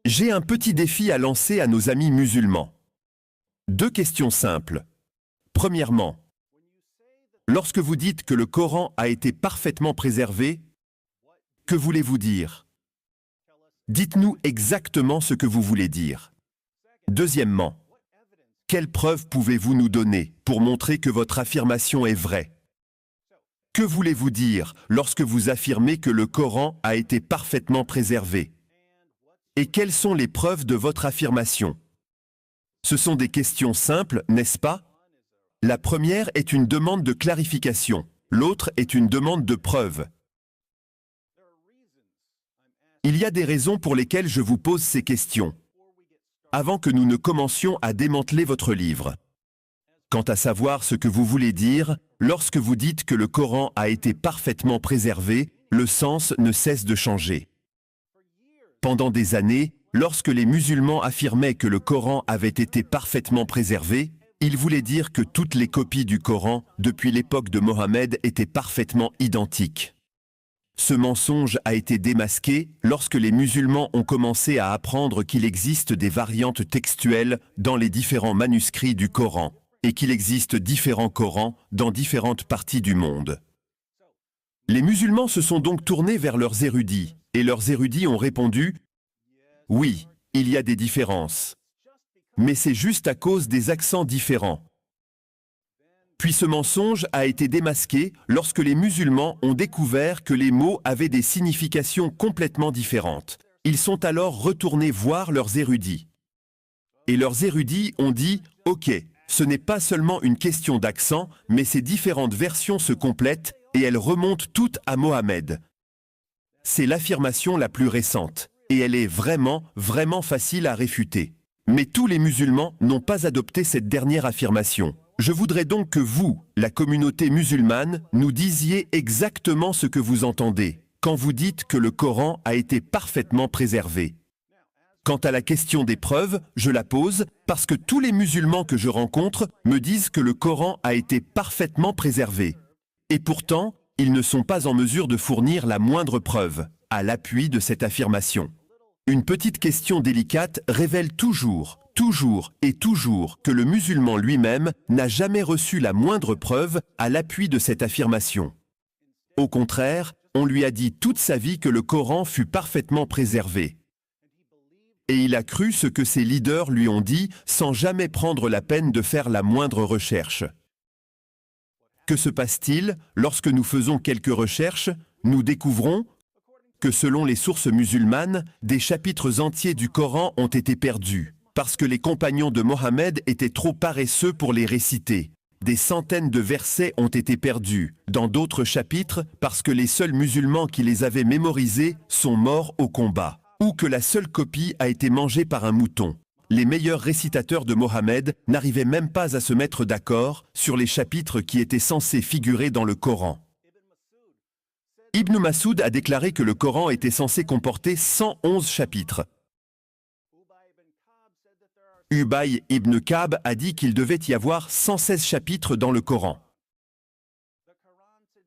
J'ai un petit défi à lancer à nos amis musulmans. 2 questions simples. Premièrement, lorsque vous dites que le Coran a été parfaitement préservé, que voulez-vous dire? Dites-nous exactement ce que vous voulez dire. Deuxièmement, quelles preuves pouvez-vous nous donner pour montrer que votre affirmation est vraie? Que voulez-vous dire lorsque vous affirmez que le Coran a été parfaitement préservé? Et quelles sont les preuves de votre affirmation? Ce sont des questions simples, n'est-ce pas? La première est une demande de clarification, l'autre est une demande de preuve. Il y a des raisons pour lesquelles je vous pose ces questions, avant que nous ne commencions à démanteler votre livre. Quant à savoir ce que vous voulez dire, lorsque vous dites que le Coran a été parfaitement préservé, le sens ne cesse de changer. Pendant des années, lorsque les musulmans affirmaient que le Coran avait été parfaitement préservé, ils voulaient dire que toutes les copies du Coran, depuis l'époque de Mohammed, étaient parfaitement identiques. Ce mensonge a été démasqué lorsque les musulmans ont commencé à apprendre qu'il existe des variantes textuelles dans les différents manuscrits du Coran, et qu'il existe différents Corans dans différentes parties du monde. Les musulmans se sont donc tournés vers leurs érudits, et leurs érudits ont répondu « Oui, il y a des différences. Mais c'est juste à cause des accents différents. » Puis ce mensonge a été démasqué lorsque les musulmans ont découvert que les mots avaient des significations complètement différentes. Ils sont alors retournés voir leurs érudits. Et leurs érudits ont dit « Ok, ce n'est pas seulement une question d'accent, mais ces différentes versions se complètent et elles remontent toutes à Mohammed. » C'est l'affirmation la plus récente, et elle est vraiment facile à réfuter. Mais tous les musulmans n'ont pas adopté cette dernière affirmation. Je voudrais donc que vous, la communauté musulmane, nous disiez exactement ce que vous entendez quand vous dites que le Coran a été parfaitement préservé. Quant à la question des preuves, je la pose parce que tous les musulmans que je rencontre me disent que le Coran a été parfaitement préservé. Et pourtant, ils ne sont pas en mesure de fournir la moindre preuve à l'appui de cette affirmation. Une petite question délicate révèle toujours que le musulman lui-même n'a jamais reçu la moindre preuve à l'appui de cette affirmation. Au contraire, on lui a dit toute sa vie que le Coran fut parfaitement préservé. Et il a cru ce que ses leaders lui ont dit sans jamais prendre la peine de faire la moindre recherche. Que se passe-t-il lorsque nous faisons quelques recherches? Nous découvrons que selon les sources musulmanes, des chapitres entiers du Coran ont été perdus, parce que les compagnons de Mohammed étaient trop paresseux pour les réciter. Des centaines de versets ont été perdus, dans d'autres chapitres, parce que les seuls musulmans qui les avaient mémorisés sont morts au combat, ou que la seule copie a été mangée par un mouton. Les meilleurs récitateurs de Mohammed n'arrivaient même pas à se mettre d'accord sur les chapitres qui étaient censés figurer dans le Coran. Ibn Mas'ud a déclaré que le Coran était censé comporter 111 chapitres. Ubay ibn Ka'b a dit qu'il devait y avoir 116 chapitres dans le Coran.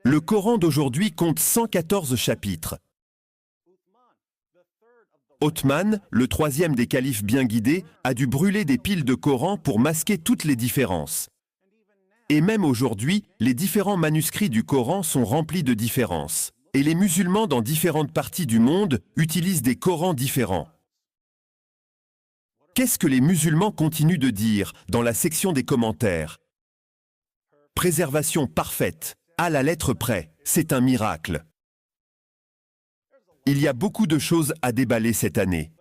Le Coran d'aujourd'hui compte 114 chapitres. Othman, le troisième des califes bien guidés, a dû brûler des piles de Coran pour masquer toutes les différences. Et même aujourd'hui, les différents manuscrits du Coran sont remplis de différences. Et les musulmans dans différentes parties du monde utilisent des Corans différents. Qu'est-ce que les musulmans continuent de dire dans la section des commentaires? Préservation parfaite, à la lettre près, c'est un miracle. Il y a beaucoup de choses à déballer cette année.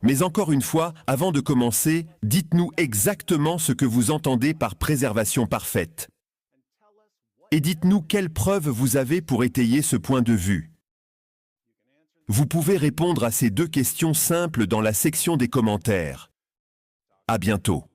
Mais encore une fois, avant de commencer, dites-nous exactement ce que vous entendez par préservation parfaite. Et dites-nous quelles preuves vous avez pour étayer ce point de vue. Vous pouvez répondre à ces 2 questions simples dans la section des commentaires. À bientôt.